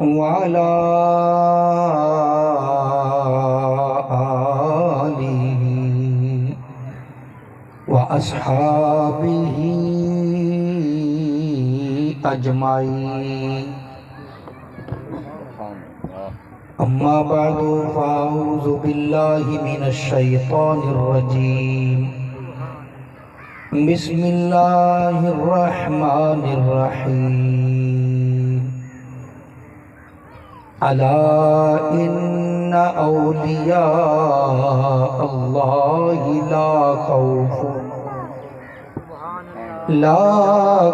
وعلى آله وأصحابه أجمعين أما بعد فأعوذ بالله من الشيطان الرجيم بسم الله الرحمن الرحيم ألا إن أولياء الله لا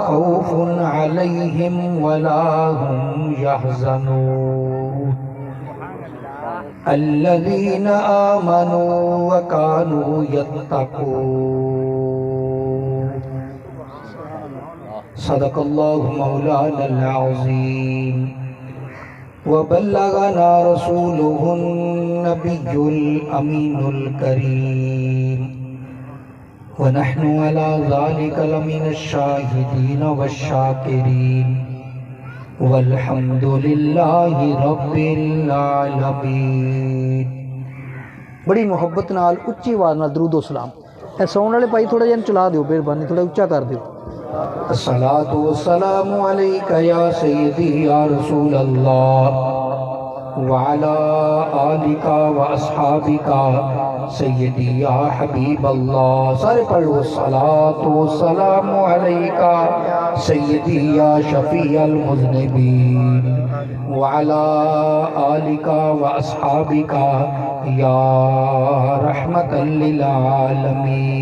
خوف عليهم ولا هم يحزنون الذين آمنوا وكانوا يتقون صدق الله مولانا العظيم وبلغنا رسوله النبي الأمين الكريم ونحن على ذلك لمن الشاهدين والشاكرين والحمد للہ رب العالمین۔ بڑی محبت نال اچھی آواز نال درود و سلام۔ اے سون والے بھائی تھوڑا جہا چلا دیو، مہربانی تھوڑا اچھا کر دیو۔ الصلاۃ والسلام علیک یا سیدی یا رسول اللہ وعلی آلک واصحابک سیدی یا حبیب اللہ۔ سارے پڑھ لو الصلاۃ والسلام علیک سیدی یا شفیع المذنبین وعلی آلک واصحابک یا رحمت للعالمین۔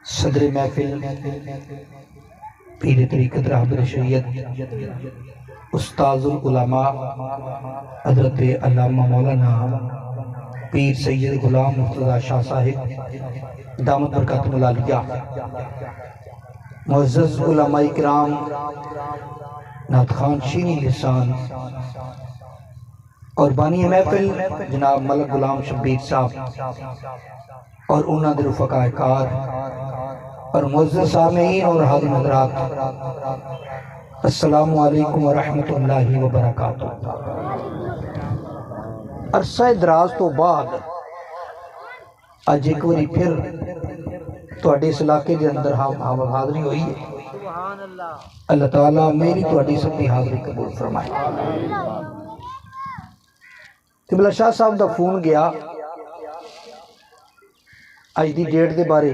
صدر محفل پیر طریقت راہبر شریعت استاذ العلماء حضرت علامہ مولانا پیر سید غلام مرتضی شاہ صاحب دامت برکاتہم العالیہ، معزز علماء کرام، نعت خوان شینی لسان اور بانی محفل جناب ملک غلام شبیر صاحب اور انہاں دے رفقاء کار اور معزز سامعین اور حاضرین حضرات، السلام علیکم ورحمۃ اللہ وبرکاتہ۔ عرصہ دراز تو بعد اج ایک باری پھر تواڈے اس علاقے دے اندر حاضری ہوئی ہے۔ اللہ تعالیٰ میری تواڈی سب دی حاضری قبول فرمائے۔ قبلہ شاہ صاحب دا فون گیا اج دی ڈیٹ دے بارے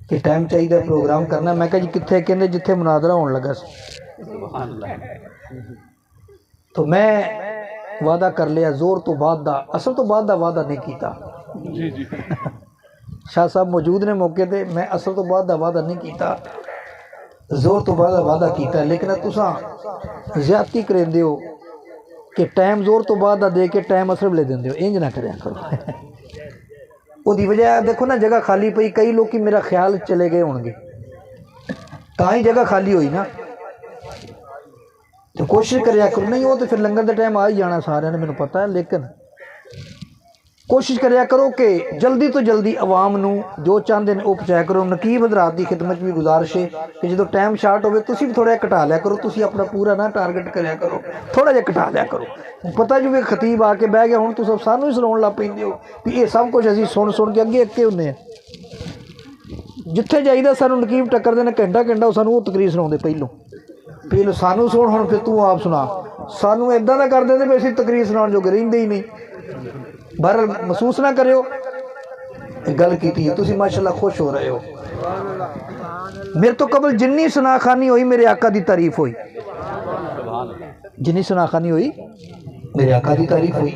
کہ ٹائم چاہیے پروگرام کرنا۔ میں کہا جی کتھے، کہندے جتھے مناظرہ ہونے لگا سی۔ تو میں وعدہ کر لیا زور تو بعد دا، اصل تو بعد دا وعدہ نہیں کیتا۔ شاہ صاحب موجود نے موقع تے، میں اصل تو بعد دا وعدہ نہیں کیتا، زور تو بعد دا وعدہ کیتا۔ لیکن تساں زیادتی کریندے ہو کہ ٹائم زور تو بعد دا دے کے ٹائم اثر لے دیندے ہو، انج نہ کریا کرو۔ وہ دی وجہ دیکھو نا جگہ خالی پئی، کئی لوگ کی میرا خیال چلے گئے ہوں گے، تاں جگہ خالی ہوئی نا۔ تو کوشش کریا کرو، نہیں ہو تو پھر لنگر دے ٹائم آ ہی جانا سارے نے، مینوں پتہ ہے، لیکن کوشش کریا کرو کہ جلدی تو جلدی عوام نو جو چاہتے ہیں وہ پہنچایا کرو۔ نقیب حضرات دی خدمت بھی گزارش ہے کہ جدو ٹائم شارٹ ہوئے تسی بھی تھوڑا گھٹا لیا کرو، تسی اپنا پورا نہ ٹارگٹ کریا کرو، تھوڑا جہا گھٹا لیا کرو۔ پتہ جو کہ خطیب آ کے بہ گیا، ہوں تو سب سانو ہی سناؤن لگ پیندے ہو بھی یہ سب کچھ اسی سن کے اگے اکے ہونے ہیں۔ جتھے جائیدا سانو نقیب ٹکر دے نے گھنٹہ وہ سانو وہ تقریر سناؤندے پہلو سانو سن، ہن پھر تو آپ سنا، سانو ایداں دا کر دے بھی اسی تقریر سناؤن جو رہندے ہی نہیں۔ بہرحال محسوس نہ کریو، گل کیتی ہے، تسی ماشاءاللہ خوش ہو رہے ہو۔ میرے تو قبل جنی سناخانی ہوئی میرے آقا دی تعریف ہوئی، جنی سناخانی ہوئی میرے آقا دی تعریف ہوئی۔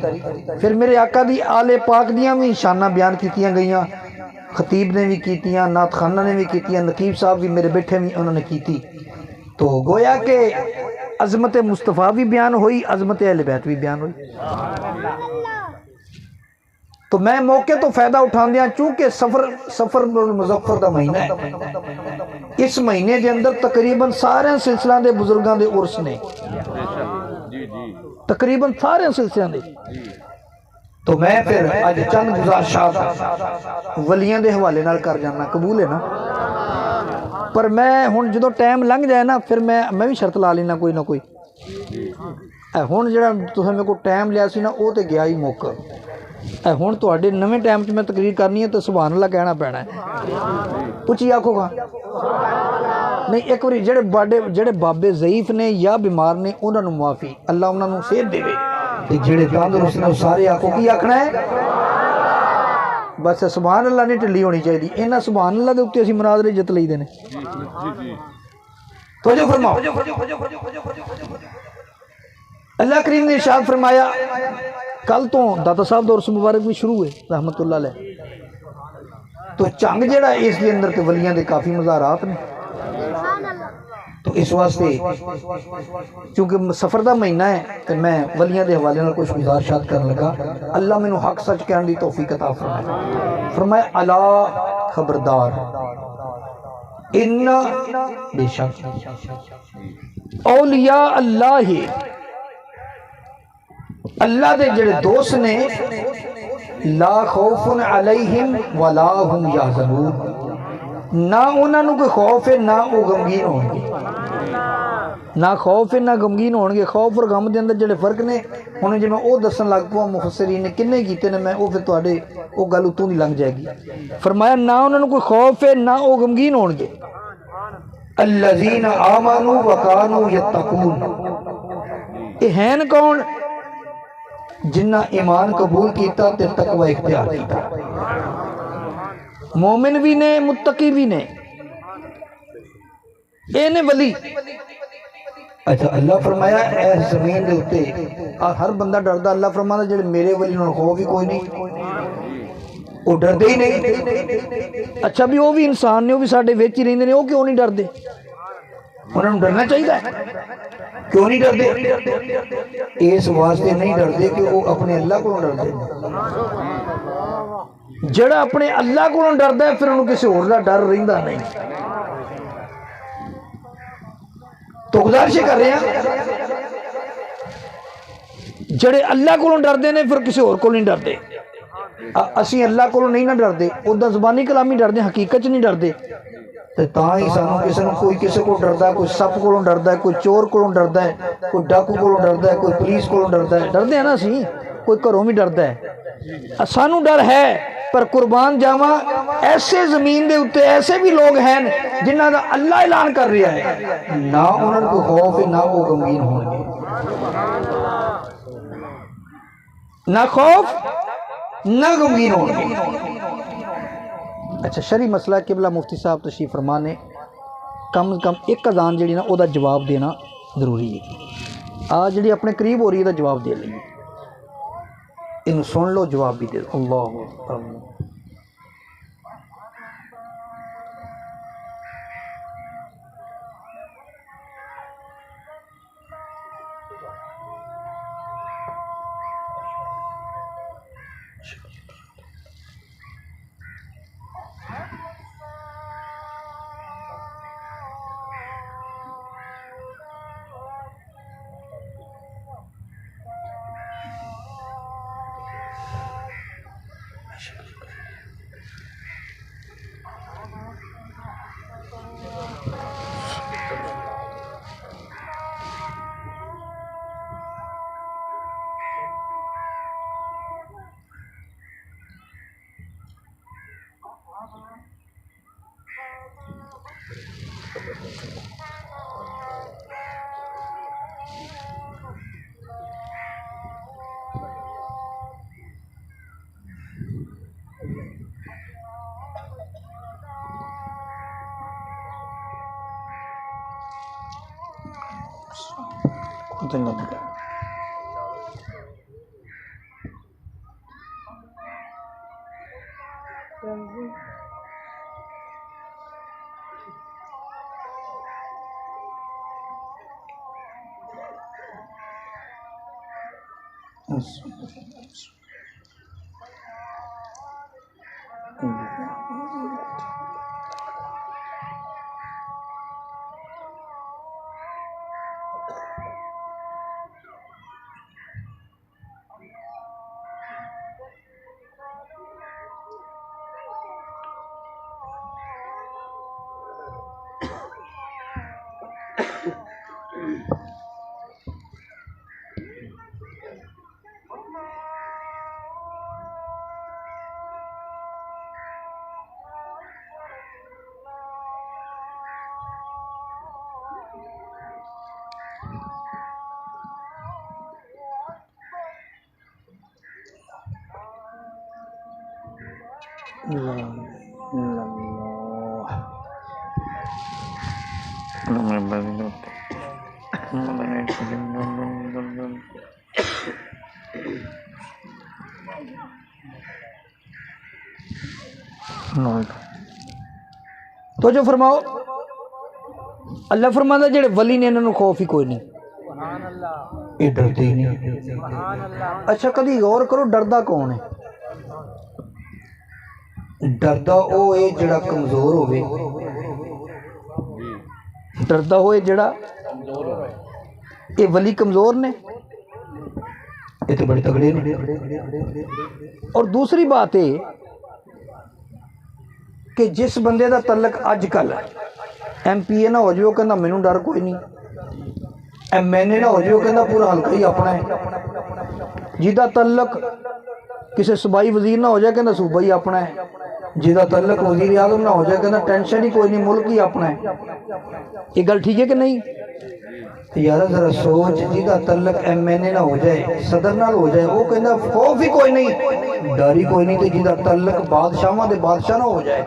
پھر میرے آقا دی آل پاک دیاں بھی شانہ بیان کیتیاں گئیاں، خطیب نے بھی کیتیاں، نعت خانہ نے بھی کیتیاں، نقیب صاحب بھی میرے بیٹھے بھی انہوں نے کیتی۔ تو گویا کہ عظمت مصطفیٰ بھی بیان ہوئی، عظمت اہل بیت بھی بیان ہوئی۔ تو میں موقع تو فائدہ اٹھان دیا، چونکہ سفر المظفر دا مہینہ ہے، اس مہینے دے اندر تقریباً سارے سلسلہ دے بزرگاں دے عرس نے، تقریباً سارے سلسلہ دے۔ تو میں پھر آج چند گزارشات ولیاں دے حوالے نال کر جانا، قبول ہے نا؟ پر میں ہن جدوں ٹائم لنਘ جائے نا پھر میں بھی شرط لا لینا کوئی نہ کوئی ہن جڑا تساں میرے کو ٹائم لیا سی نا وہ تے گیا ہی مک ہن تواڈے نویں ٹائم 'چ میں تقریر کرنی ہے تو سبحان اللہ کہنا پینا ہے اچھی آکھو گا نہیں ایک باری جڑے بابے ضعیف نے یا بیمار نے انہاں نوں معافی اللہ انہاں نوں صحت دے تے جڑے تندرست نے سارے آکھو کی آکھنا ہے بس سبحان اللہ نہیں ٹلی ہونی چاہیے انہاں سبحان اللہ دے اوتے اسی مناظرے جت لئی دے نے توجہ فرماؤ اللہ کریم نے ارشاد فرمایا کل تو داتا صاحب دور سے مبارک بھی شروع ہوئے رحمت اللہ علیہ تو چنگ جڑا اس دے اندر تے ولیاں دے کافی مظاہرات نے تو اس واسطے چونکہ سفر دا مہینہ ہے تو میں ولیاں دے حوالے نال کچھ گزارشات کرنے لگا اللہ مینوں حق سچ کہن دی توفیق عطا فرمائے الا خبردار ان بے شک اولیاء اللہ اللہ دے جڑے دوست نے لا خوف علیہم ولا هم یحزنون نہ انہاں نوں کوئی خوف ہے نہ وہ غمگین ہون گے نہ خوف ہے نہ غمگین ہون گے خوف اور غم دے اندر جڑے فرق نے ہن جے میں او دسن لگ پواں مفسرین نے کنے کیتے نے میں او پھر تواڈے او گل اتوں دی لنگ جائے گی فرمایا نہ انہاں نوں کوئی خوف ہے نہ وہ غمگین ہون گے الذین آمنوا وکانوا یتقون یہ ہیں کون جنہ ایمان قبول کیتا تے تقوی اختیار کیتا مومن بھی نے متقی بھی نے اے نے ولی اچھا اللہ فرمایا اے زمین دے اوتے ہر بندہ ڈردا اللہ فرماتا جڑے میرے ولی نوں خوف ہی کوئی نہیں وہ ڈردے ہی نہیں اچھا بھی وہ بھی انسان نے وہ بھی ساڈے وچ ہی رہندے نے وہ کیوں نہیں ڈردے انہاں نوں ڈرنا چاہیے کیوں نہیں ڈردے اس واسطے نہیں ڈردے کہ وہ اپنے اللہ کو ڈردے جڑا اپنے اللہ کو ڈردا ہے پھر انہوں کسی اور دا ڈر رہندا نہیں تو گزارش کر رہے ہیں جڑے اللہ کو ڈردے نے پھر کسی اور کو نہیں ڈردے اسی اللہ کو نہیں نہ ڈردے ادا زبانی کلامی ڈردے حقیقت نہیں ڈردے تاں ہی سانوں کسی نوں کوئی کسی کو ڈردا ہے کوئی سپ کو ڈردا ہے کوئی چور کو ڈردا ہے کوئی ڈاکو کو ڈردا ہے کوئی پولیس کو ڈردا ہے ڈردے ہیں نا اسی کوئی گھروں بھی ڈردا ہے سانوں ڈر ہے پر قربان جاواں ایسے زمین دے اوتے ایسے بھی لوگ ہیں جنہاں دا اللہ اعلان کر رہا ہے نہ انہاں کو خوف ہے نہ وہ غمگین ہون گے نہ خوف نہ غمگین ہون گے اچھا شرعی مسئلہ قبلہ مفتی صاحب تشریف فرما نے کم از کم ایک اذان جڑی نا او دا جواب دینا ضروری ہے جڑی اپنے قریب ہو رہی ہے دا جواب دے لیں ان سن لو جواب بھی دے دو اللہ اکبر تو جو فرماؤ اللہ فرماتا جڑے ولی نے انہوں خوف ہی کوئی نہیں، یہ ڈرتے ہی نہیں۔ اچھا کدی غور کرو ڈردا کون ہے؟ ڈردا او ہے جڑا کمزور ہوئے، ڈردا ہوئے جڑا یہ ولی کمزور نے، یہ تو بڑے تگڑے نے۔ اور دوسری بات ہے کہ جس بندے دا تعلق اج کل ایم پی اے نہ ہو جائے وہ کہنا مینوں ڈر کوئی نہیں، ایم این اے نہ ہو جائے وہ کہنا پورا حلقہ ہی اپنا ہے، جیدہ تعلق کسی صوبائی وزیر نہ ہو جائے کہنا صوبہ ہی اپنا ہے، جیدہ تعلق وزیر اعظم نہ ہو جائے کہنا ٹینشن ہی کوئی نہیں ملک ہی اپنا ہے۔ یہ گل ٹھیک ہے کہ نہیں؟ یار ذرا سوچ، جیدہ تعلق ایم این اے نہ ہو جائے صدر نال ہو جائے وہ کہنا خوف ہی کوئی نہیں ڈر ہی کوئی نہیں، تو جیدہ تعلق بادشاہاں دے بادشاہ نہ ہو جائے،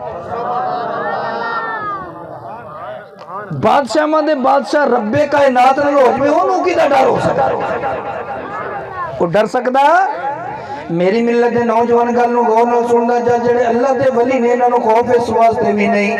بادشاہ دے بادشاہ رب کائنات نال ہو جائے انہوں کی دا ڈر ہو سکتا، وہ ڈر سکتا۔ میری ملت دے نوجوان گل نو غور نال سندا جا، جڑے اللہ دے ولی نے انہاں نو خوف اس واسطے بھی نہیں،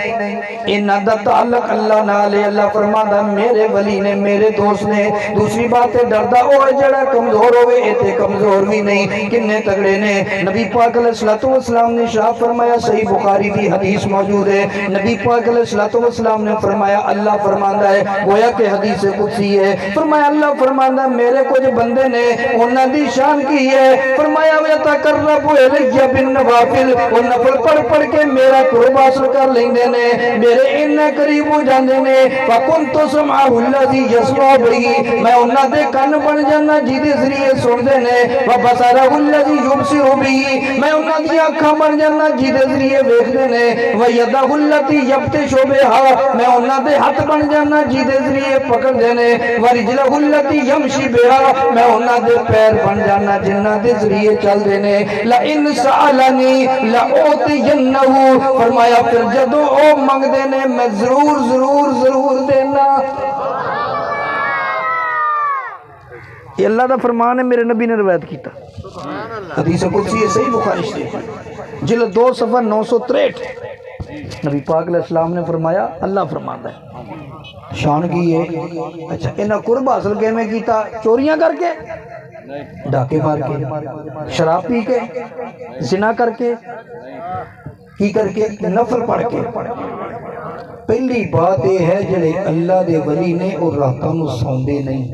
انہاں دا تعلق اللہ نال ہے۔ اللہ فرماندا میرے ولی نے، میرے دوست نے۔ دوسری بات ہے ڈردا او ہے جڑا کمزور ہوئے، اے تے کمزور بھی نہیں، کنے تگڑے نے۔ نبی پاک علیہ الصلوۃ والسلام نے ارشاد فرمایا، صحیح بخاری کی حدیث موجود ہے، نبی پاک علیہ الصلوۃ والسلام نے فرمایا، اللہ فرماندا ہے گویا کہ حدیث قدسی ہے، فرمایا اللہ فرماندا میرے کچھ بندے نے انہاں دی شان کی ہے، فرمایا وَيَتَقَرَّبُ إِلَيَّ بِالنَّوَافِلِ، وہ نفل پڑھ پڑھ کے میرا قرب حاصل کر لیندے نے، میرے انہیں قریب ہو جاندے نے۔ فَكُنْتُ سَمْعَهُ الَّذِي يَسْمَعُ بِهِ، میں انہاں دے کن بن جانا جیدے ذریعے سن دے نے۔ وَبَصَرَهُ الَّذِي يُبْصِرُ بِهِ، میں انہاں دی آنکھاں بن جانا جیدے ذریعے دیکھ دے نے۔ وَيَدَهُ الَّتِي يَبْطِشُ بِهَا، میں انہاں دے ہاتھ بن جانا جیدے ذریعے پکڑ دے نے۔ وَرِجْلَهُ الَّتِي يَمْشِي بِهَا، میں انہاں دے پیر بن جانا جنہاں دے ذریعے چل دے نے۔ لَإِنْ سَأَلَنِي لَأُعْطِيَنَّهُ، فرمایا پھر جدوں او منگ دے نے میں ضرور ضرور ضرور دینا۔ یہ اللہ دا فرمان ہے، میرے نبی نے روایت کیتا، حدیث قدسی ہے، صحیح بخاری شریف جلد 2 صفحہ 963، نبی پاک علیہ السلام نے فرمایا، اللہ فرماتا ہے شان کی ہے۔ اچھا انہاں قرب حاصل کے میں کیتا؟ چوریاں کر کے، ڈاکے مار کے، شراب پی کے، زنا کر کے، کی کر کے؟ نفل پڑھ کے۔ پہلی بات یہ ہے جڑے اللہ دے ولی نے اور راتاں نو سوندے نہیں۔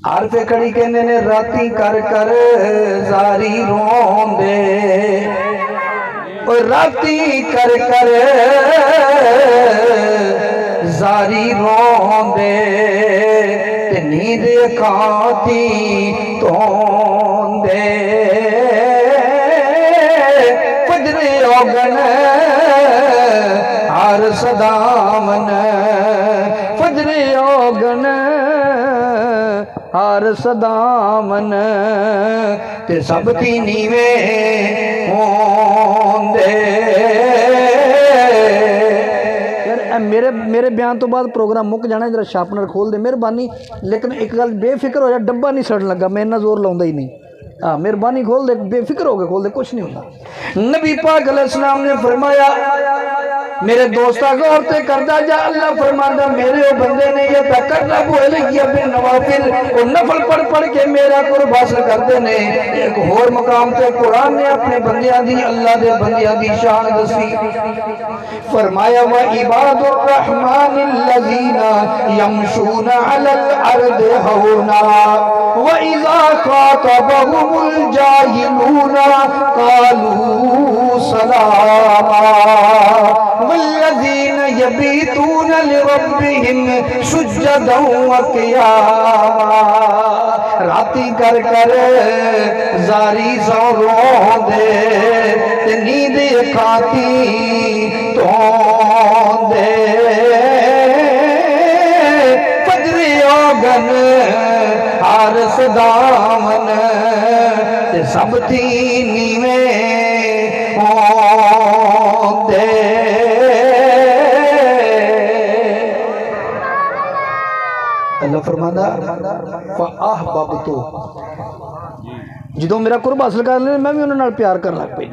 عارفے کھڑی کہندے نے راتی کر کر زاری روندے، اور راتی کر کر زاری روندے، تے نیند کھاتی توندے، فجر اوگن ہر صدامن، فجر اوگن ہر صدامن، تے سب تھی نیویں ہوندے۔ میرے بیان تو بعد پروگرام مک جانا ہے، ذرا شارپنر کھول دے مہربانی، لیکن ایک گل بے فکر ہو جائے، ڈبا نہیں سڑن لگا، میں اتنا زور لاؤں ہی نہیں، مہربانی کھول دے، بے فکر ہو کے کھول دے، کچھ نہیں ہوتا۔ نبی پاک علیہ السلام نے فرمایا میرے دوستا غور تے کردہ جا، اللہ فرماندہ میرے او بندے نے یتقرب الیہ بالنوافل، وہ نفل پڑھ پڑھ کے میرا قرب حاصل کردے نے۔ ایک اور مقام تے قرآن نے اپنے بندیاں دی، اللہ دے بندیاں دی شان دسی، فرمایا وَعِبَادُ الرَّحْمَنِ الَّذِينَ يَمْشُونَ عَلَى الْأَرْضِ هَوْنًا وَإِذَا خَاطَبَهُمُ الْجَاهِلُونَ قَالُوا سَلَامًا وَالَّذِينَ لربهم سجدا وقياما راتی کر کر زاری زوروں دے تے نیند کھاتی تو دے فجر اوگن ہر صدامن تے سب تھی نیویں دے اللہ فرمانا فَأَحْبَبْتُ جدوں میرا قرب حاصل کر لیں میں بھی انہوں نے پیار کر لگ پہ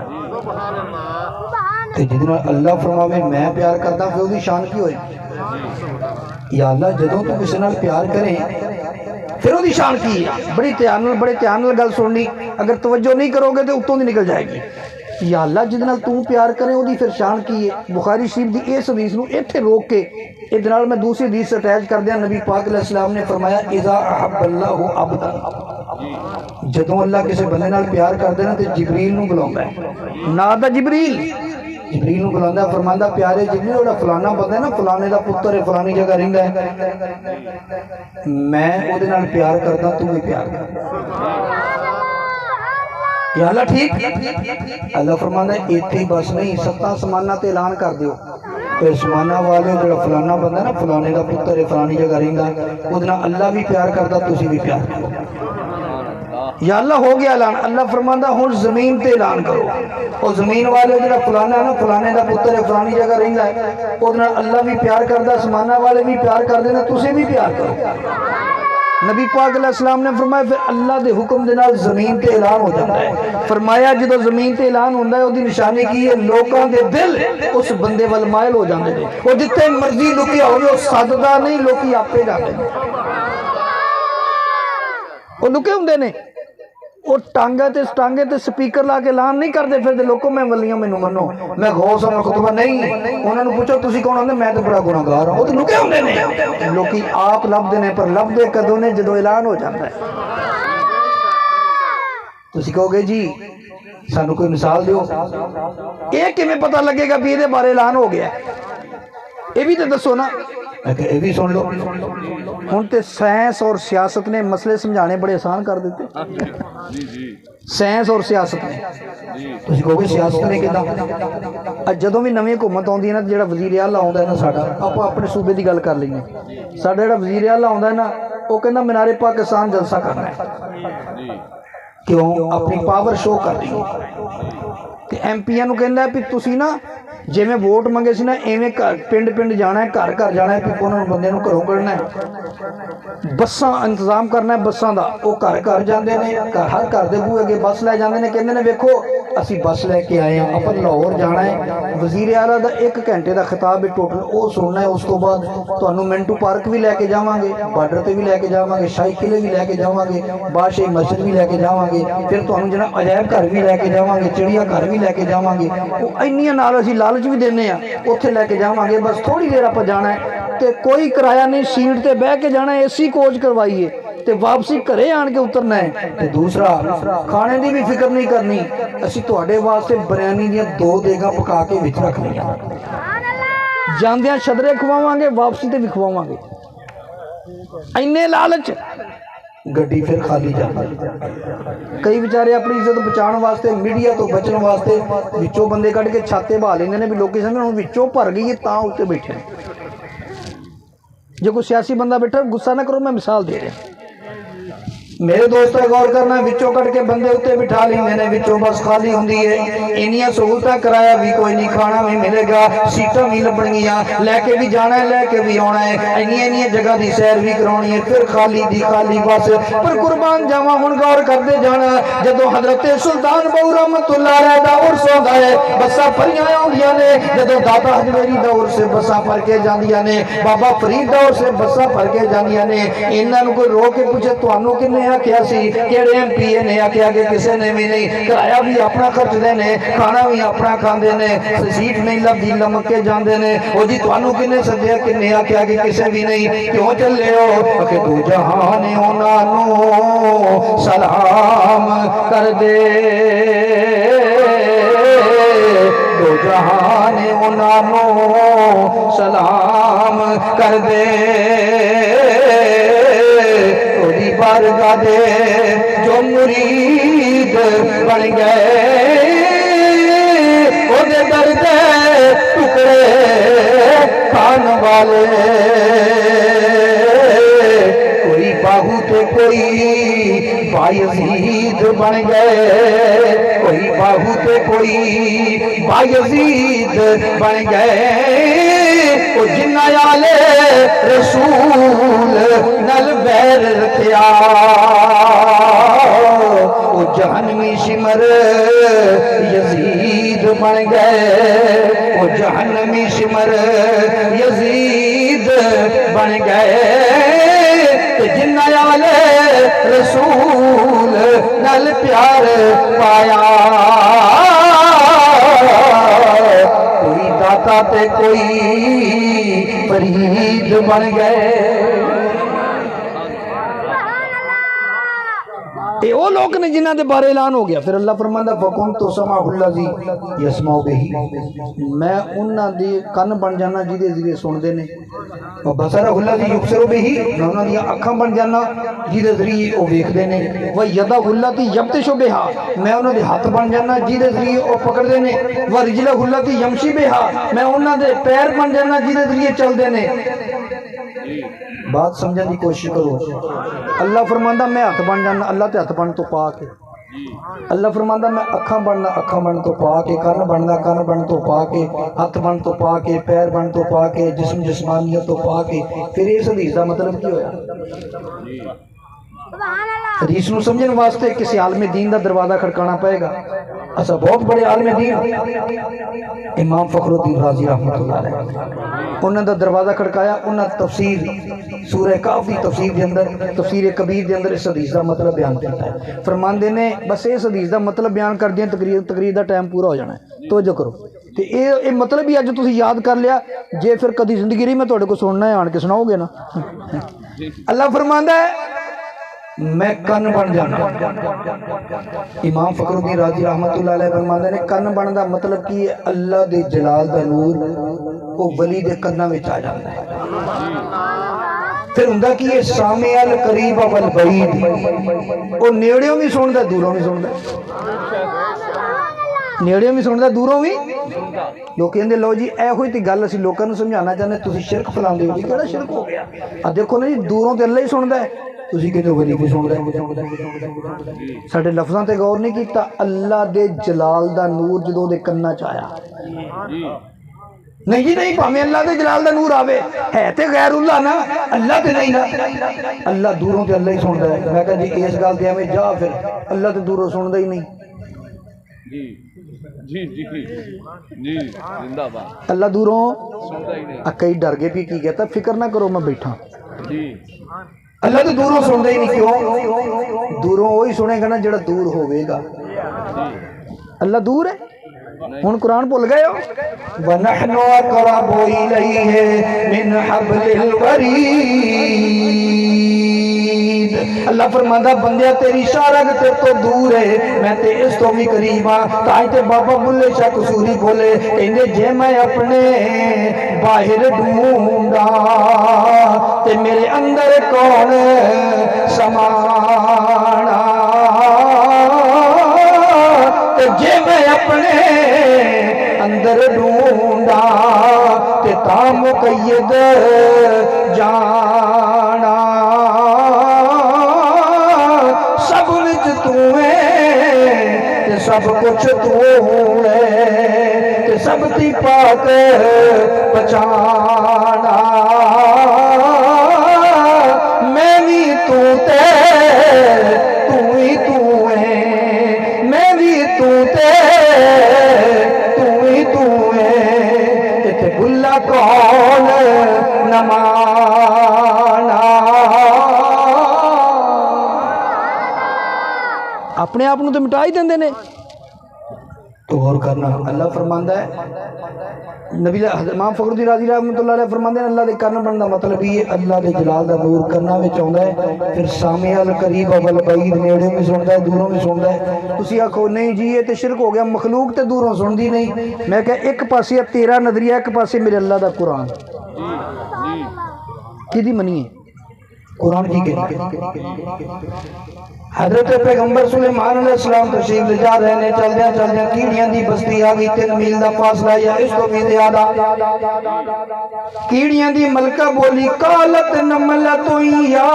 جدوں اللہ فرماوے میں پیار کرتا پھر وہ شان کی ہوئے یا اللہ جدوں تو کسی نال پیار کریں پھر وہ شان کی ہے بڑے دھیان نال گل سننی اگر توجہ نہیں کرو گے تو اتوں دی نکل جائے گی یا اللہ جدوں تو پیار کریں وہ پھر شان کی ہے بخاری شریف دی اس حدیث نو ایتھے روک کے ادھر میں دوسری حدیث سے اٹیچ کر دیا نبی پاک علیہ السلام نے فرمایا اذا احب اللہ عبدا جدوں اللہ کسی بندے نال پیار کر دینا تو جبریل نو بلاوندا ہے نادا جبریل نو بلاوندا ہے فرماندا پیارے جبریل اوڑا فلانا بندہ ہے نا فلانے دا پتر ہے فلانی جگہ رہندا ہے میں او دے نال پیار کردا تو بھی پیار کر یا اللہ ٹھیک اللہ فرماندا ہے ایتھے بس نہیں ستاں سماناں تے اعلان کر دیو پھر سمانہ والے جو فلانا بندہ ہے نا فلانے دا پتر ہے فلانی جگہ رہندا ہے او دے نال اللہ بھی پیار کردا تسی بھی پیار کرو یا اللہ ہو گیا اعلان اللہ فرماندا ہن زمین تے اعلان کرو او زمین والے جو فلانا ہے نا فلانے دا پتر ہے فلانی جگہ رہندا ہے او دے نال اللہ بھی پیار کردا سمانہ والے بھی پیار کردے نے تسی بھی پیار کرو نبی پاک علیہ السلام نے فرمایا پھر اللہ دے حکم دے نال زمین تے اعلان ہو جاتا ہے فرمایا جدو زمین تے اعلان ہوندا ہے او دی نشانی کی ہے لوکاں دے دل اس بندے ول مائل ہو جاندے نے او جتھے مرضی لکیا ہوے او سددا نہیں لوکی آپے جاندے نے او لکے ہوندے نے وہ ٹانگے تے سپیکر لا کے اعلان نہیں کرتے پھر لوکو میں ولیاں مینوں منو میں غوث ہاں خطبہ نہیں انہاں نوں پوچھو تسی کون ہوندے میں تے بڑا گناہگار ہاں وہ تے لکے ہوندے نے لوکی آپ لبدے نے پر لبدے کدوں نے جدوں اعلان ہو جاندا ہے تسی کہو گے جی سانوں کوئی مثال دیو یہ کیویں پتہ لگے گا بھی یہ بارے اعلان ہو گیا یہ بھی تے دسو نا میں کہ یہ بھی سن لو ہن تے سائنس اور سیاست نے مسئلے سمجھانے بڑے آسان کر دیتے سائنس اور سیاست نے تسی کہو گے سیاست نے کیداں جدوں بھی نویں حکومت آندی ہے نا جڑا وزیر اعلیٰ آوندا ہے نا ساڈا آپاں اپنے صوبے دی گل کر لئیے ساڈا جڑا وزیر اعلیٰ آوندا ہے نا وہ کہندا مینار پاکستان جلسہ کرنا ہے کیوں اپنی پاور شو کر رہی ہے کہ ایم پی نو کہندا ہے کہ تسی نا جے میں ووٹ منگے سی نا ایویں پنڈ پنڈ جانا ہے گھر گھر جانا ہے کہ انہاں بندے نوں گھروں کڈنا ہے بساں انتظام کرنا ہے بساں دا او گھر گھر جاندے نے ہر گھر دے بوئے اگے بس لے جاندے نے کہندے نے ویکھو اسی بس لے کے آئے ہیں اپن لاہور جانا ہے وزیر اعلیٰ دا 1 گھنٹے دا خطاب ہے ٹوٹل او سننا ہے اس تو بعد تانوں منٹو پارک بھی لے کے جاواں گے بارڈر تے بھی لے کے جاواں گے شاہی قلعے بھی لے کے جاواں گے بادشاہی مسجد بھی لے کے جاواں گے پھر تانوں جناب عجائب گھر بھی لے کے جاواں گے چڑیا گھر بھی لے کے جاواں گے او اینیاں نال اسی لالچ بھی دینے ہیں اوتھے لے کے جاواں گے بس تھوڑی دیر آپ جانا ہے تے کوئی کرایہ نہیں سیٹ تے بیٹھ کے جانا ہے اے سی کوچ کروائیے تے واپسی گھرے آن کے اترنا ہے تے دوسرا کھانے دی بھی فکر نہیں کرنی اسی تواڈے واسطے بریانی دیاں 2 دیگاں پکا کے وچ رکھ لیاں جاندیاں شدرے کھواواں گے واپسی تے بھی کھواواں گے اینے لالچ گڈی پھر خالی جاندی کئی بیچارے اپنی عزت بچاؤن واسطے میڈیا تو بچن واسطے وچوں بندے کڈ کے چھاتے بہا لیندے نے بھی لوکی سمجھن ہن وچوں بھر گئی ہے تاں اوتے بیٹھے جو کوئی سیاسی بندہ بیٹھا غصہ نہ کرو میں مثال دے رہا میرے دوستوں غور کرنا وچوں کٹ کے بندے اتنے بٹھا لیندے نے وچوں بس خالی ہوندی ہے انیاں سہولتاں کرایا بھی کوئی نہیں کھانا بھی ملے گا سیٹاں بھی لبنگیاں لے کے بھی جانا ہے لے کے بھی آنا ہے انیاں جگہ دی سیر بھی کرانی ہے پھر خالی دی خالی بس پر قربان جاواں ہن غور کرتے جانا جدوں حضرت سلطان بہو رحمت اللہ علیہ دا عرس ہوندا ہے بساں بھریاں ہوندیاں نے جدوں داتا حجویری دا عرس بساں بھر کے جاندیاں نے بابا فرید دا عرس بساں بھر کے جاندیاں نے انہاں نوں کوئی رو کے پوچھے تانوں کنے آکھیا سی کیڑے ایم پی اے نے آکھیا کہ کسے نے بھی نہیں کرایہ بھی اپنا خرچ دے نے کھانا بھی اپنا کھاندے نے سیٹ نہیں لبدی لمک کے جاندے نے او جی تانوں کنے سدیا کنے آکھیا کہ کسے بھی نہیں کیوں چلے ہو کہ دو جہان انہاں نوں سلام کر دے دو جہان انہوں سلام کر دے اوری بارگاہ دے جو مرید بن گئے او دے درد ٹکڑے کھان والے کوئی باہو تے کوئی بایزید بن گئے کوئی باہو تے کوئی بایزید بن گئے او جنہ آلے رسول نل بیر رکھیا او جہنمی شمر یزید بن گئے او جہنمی شمر یزید بن گئے جنہ آلے رسول نل پیار پایا کوئی داتا تے کوئی فرید بن گئے اے وہ لوگ نے جنہ دے بارے اعلان ہو گیا پھر اللہ فرماندہ فَكُنْتُ سَمَعُ الَّذِي يَسْمَعُ بِهِ میں انہاں دی کن بن جانا جیدے ذریعے سن دے نے وَبَصَرَهُ الَّذِي يُبْصِرُ بِهِ میں انہاں دی اکھاں بن جانا جیدے ذریعے او ویکھ دے نے وَيَدَهُ الَّتِي يَبْطِشُ بِهَا میں انہاں دے ہاتھ بن جانا جیدے ذریعے او پکڑ دے نے وَرِجْلَهُ الَّتِي يَمْشِي بِهَا میں انہاں دے پیر بن جانا جیدے ذریعے چل دے نے بات سمجھنے کی کوشش کرو اللہ فرماندہ میں ہاتھ بن جانا اللہ تے ہاتھ بن تو پا کے اللہ فرماندہ میں اکھاں بننا اکھاں بن تو پا کے کن بننا کن بن تو پا کے ہاتھ بن تو پا کے پیر بن تو پا کے جسم جسمانیت تو پا کے پھر اس حدیث دا مطلب کی ہویا حدیث نو سمجھن واسطے کسی عالم دین دا دروازہ کھڑکانا پائے گا ایسا بہت بڑے عالم دین امام فخر الدین رازی رحمۃ اللہ علیہ انہوں نے دروازہ کھڑکایا انہوں نے تفسیر سورہ کاف دی تفسیر دے اندر تفسیر کبیر دے اندر اس حدیث دا مطلب بیان کیتا ہے فرمان دینے بس اس حدیث دا مطلب بیان کر دیا تقریر دا ٹائم پورا ہو جانا ہے توجہ کرو تے اے مطلب ہی اج تسی یاد کر لیا جے پھر کدی زندگی رہی میں تہاڈے کو سننا ہے آن کے سناؤ گے نا اللہ فرماندا ہے میں کن بن جانا امام فخر الدین رازی رحمت اللہ علیہ فرماندے نے کن بن دا مطلب کی اللہ دے جلال دا نور وہ ولی دے کناں وچ آ جاندا ہے پھر ہوندا کی یہ سامع القریب والبعید وہ نیڑیوں بھی سندا دوروں بھی سندا نیڑیوں بھی سندا دوروں بھی لوگ کہندے لو جی اے ہوئی تی گل اسی لوکاں نوں سمجھانا چاہندے تسی شرک پھیلاندے ہو کیڑا شرک ہو گیا دیکھو نا جی دوروں تے اللہ ہی سندا ہے تسی کہندے ولی بھی سن رہے ساڈے لفظاں تے غور نہیں کیتا اللہ دے جلال دا نور جدوں دے کناں چ آیا نہیں جی نہیں پاویں اللہ دے جلال دا نور آوے ہے تے غیر اللہ نا اللہ تے نہیں نا اللہ دوروں تے اللہ ہی سندا ہے میں کہا جی اس گل تے ایویں جا پھر اللہ تے دوروں سندا ہی نہیں جی زندہ باد اللہ دوروں کئی ڈر گئے بھی کی کہتا فکر نہ کرو میں بیٹھا اللہ تو دوروں سندا ہی نہیں کیوں دوروں وہی سنے گا نا جڑا دور ہوئے گا اللہ دور ہے ہن قرآن بھول گئے ہو وَنَحْنُ أَقْرَبُ إِلَيْهِ مِنْ حَبْلِ الْوَرِيدِ اللہ فرماندہ بندیا تیری شارگ تے تو دور ہے میں تے اس تو بھی قریب ہاں تائیں تے بابا بلے شاہ قصوری بولے کہندے جے میں اپنے باہر ڈھونڈا تے میرے اندر کون سمانا تے جے میں اپنے اندر ڈھونڈا تے تا مقید جانا سب وچ تو ہے تے سب کچھ تو ہے تے سب دی پاک پہچانا میں بھی تو تے تو ہی تو ہے میں بھی تو تے تو ہی تو ہے تے بھلا کون نہ مانا اپنے آپ تو مٹا ہی دیندے نے تو غور کرنا اللہ فرماندا ہے نبی امام فخرالدین رازی رحمۃ اللہ علیہ فرماندے ہیں اللہ دے کرن بنن دا مطلب یہ اللہ دے جلال دا نور کرنا وچ آوندا ہے پھر سامع القریب والبعید نیڑے بھی سندا ہے دوروں بھی سندا ہے تسی آکھو نہیں جی یہ تے شرک ہو گیا مخلوق تے دوروں سندی نہیں میں کہ ایک پاسے تیرا نظریہ ایک پاسے میرے اللہ دا قرآن کدی منیے قرآن کی کہنی حضرت پیغمبر سلیمان علیہ السلام تشریف لے جا رہے نے چل دیا کیڑیاں دی بستی آگئی 3 میل دا فاصلہ یا اس کو بھی زیادہ کیڑیاں دی ملکہ بولی قالت نملت یا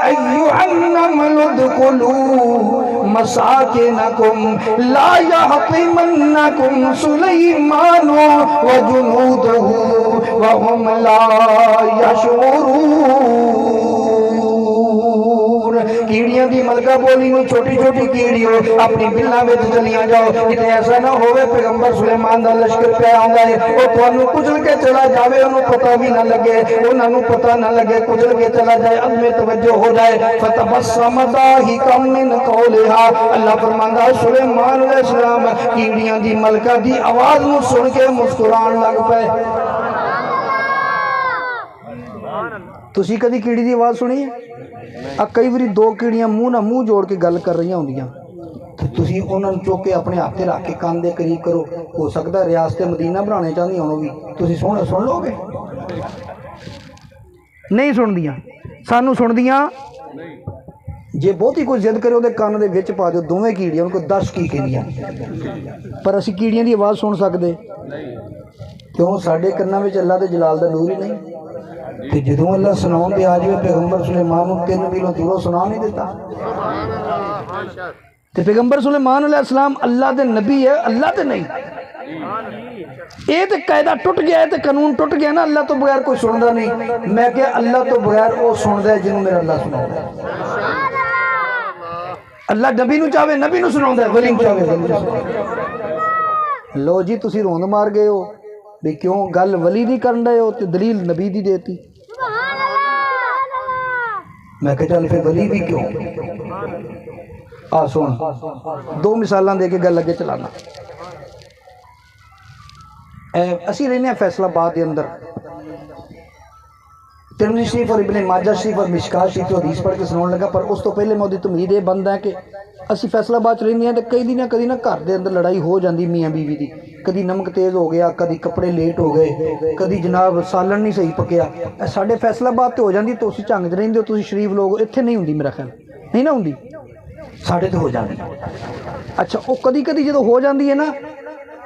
ایوہ النمل ادخلوا مساکنکم لا یحطمنکم سلیمان وجنودہ وهم لا یشعرون کیڑیاں دی ملکہ بولی نہیں چھوٹی چھوٹی کیڑی ہو اپنی بلّاں وچ چلیاں جاؤ کتے ایسا نہ ہوئے پیغمبر سلیمان دا لشکر پہ آندا ہے وہ تانوں کچل کے چلا جاوے انہوں پتہ بھی نہ لگے انہوں پتہ نہ لگے کچل کے چلا جائے عدم توجہ ہو جائے فتبسم ضاحکا من قولها اللہ فرماندا سلیمان علیہ السلام کیڑیاں دی ملکہ دی آواز نو سن کے مسکران لگ پے تسی کدی کیڑی دی آواز سنی ہے کئی باری 2 کیڑیاں منہ نہ منہ جوڑ کے گل کر رہی ہوندیاں تو تسی انہوں چوک کے اپنے ہاتھ رکھ کے کان دے قریب کرو ہو سکتا ہے ریاست مدینہ بنانے چاہتی انہوں بھی تسی سن لو گے نہیں سن دیاں سانو سن دیاں جے بہت ہی کوئی ضد کرے وہ کان دے وچ پا دیو دوویں کیڑیاں ان کو 10 کی کہندیاں پر اسی کیڑیاں دی آواز سن سکدے کیوں ساڈے کناں وچ اللہ دے جلال دا نور ہی نہیں کہ جدوں اللہ سناؤں دے آج میں پیغمبر سلیمان 3 میلوں دوروں سنا نہیں دیتا تے پیغمبر سلیمان علیہ السلام اللہ دے نبی ہے اللہ تے نہیں اے تے قاعدہ ٹوٹ گیا ہے تے قانون ٹوٹ گیا نا اللہ تو بغیر کوئی سندا نہیں میں کہ اللہ تو بغیر او سندا ہے جنوں میرا اللہ سناوندا ہے اللہ نبی نو چاہے نبی نو سناوندا ہے ولی نو چاہے ولی نو لو جی تسی روند مار گئے ہو بھی کیوں گل ولی نہیں کرن رہے ہو تے دلیل نبی دی دیتی میں کہ چل پھر ولی بھی کیوں سن 2 مثالاں دے کے گل لگے چلانا اسی رہنے ہیں فیصلہ آباد کے اندر ترمذی شریف اور ابن ماجہ شریف اور مشکات شریف تو حدیث پڑھ کے سنانے لگا پر اس تو پہلے میں تمید یہ بند ہے کہ اسی فیصلہ آباد رہنے ہیں تو کئی دن کدی نہ گھر دے اندر لڑائی ہو جاندی میاں بیوی دی کدی نمک تیز ہو گیا کدی کپڑے لیٹ ہو گئے کدی جناب سالن نہیں صحیح پکیا ساڈے فیصلہ آباد تو ہو جاندی تو اسی جھنگ رہندے ہو تسی شریف لوگ اتنے نہیں ہوندی میرا خیال نہیں نہ ہوندی ساڈے تو ہو جاندی اچھا وہ کدی کدی جدو ہو جاندی ہے نا